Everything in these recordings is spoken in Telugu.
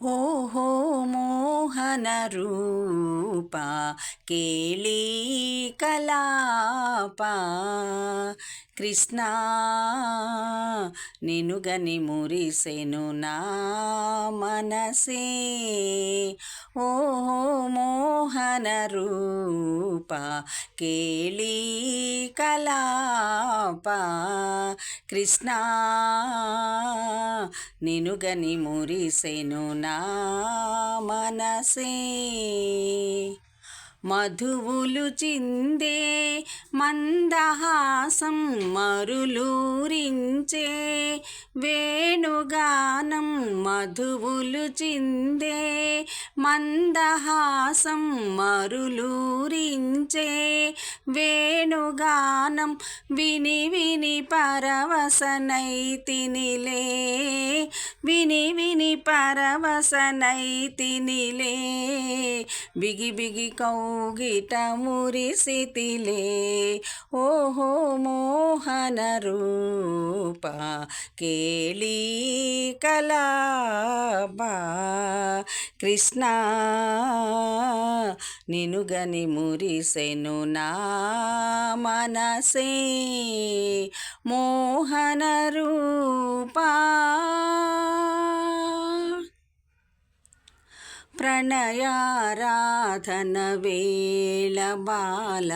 ఓహో మోహన రూప కేళీ కలాప కృష్ణ నినుగని మురిసెను నా మనసే. ఓహో మోహన రూప కేళీ కలాప కృష్ణ నినుగని మురిసెను నా మనసే. మధువులు చిందే మందహాసం మరులూరించే వేణుగానం. మధువులు చిందే మందహాసం మరులూరించే వేణుగానం. విని విని పరవశనైతినిలే, విని విని పరవశనైతినిలే, బిగి బిగి కౌగిట మురిసితిలే. ఓహో మోహన రూప కేళీ కలాప కృష్ణ నినుగని మురిసెను నా మనసే. మోహన రూప ప్రణయారాధన వేళ బాల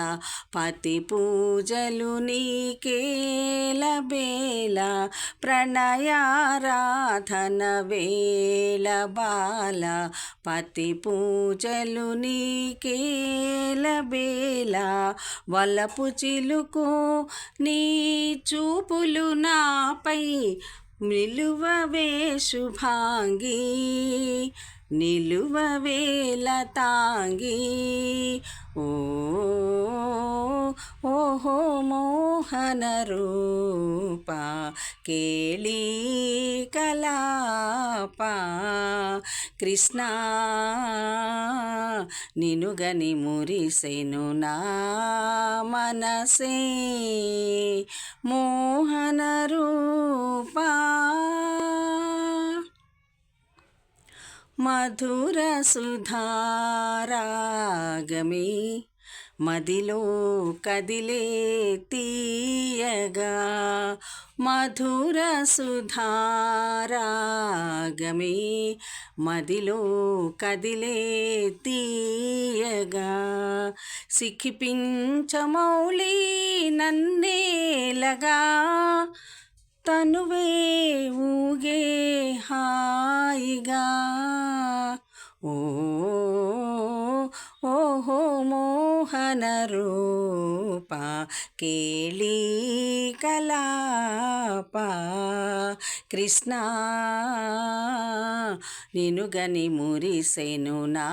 పతి పూజలు నీకేల బేల. ప్రణయారాధన వేళ బాల పతి పూజలు నీకేల బేల. వలపు చిలుకు నీ చూపులు నాపై నిలువవే శుభాంగి, నిలువవేల తాంగి. ఓహో మోహన రూప కేళీ కలాప కృష్ణ నినుగని మురిసెను నా మనసే. మోహన రూప మధుర సుధారాగమే మదిలో కదిలే తీయగా. మధుర సుధారాగమే మదిలో కదిలే తీయగా. సిఖిపించమౌళి నన్నేలగా, తనువే ఊగే హాయిగా. ఓహో మోహన రూప కేళీ కలాప కృష్ణ నినుగని మురిసెను నా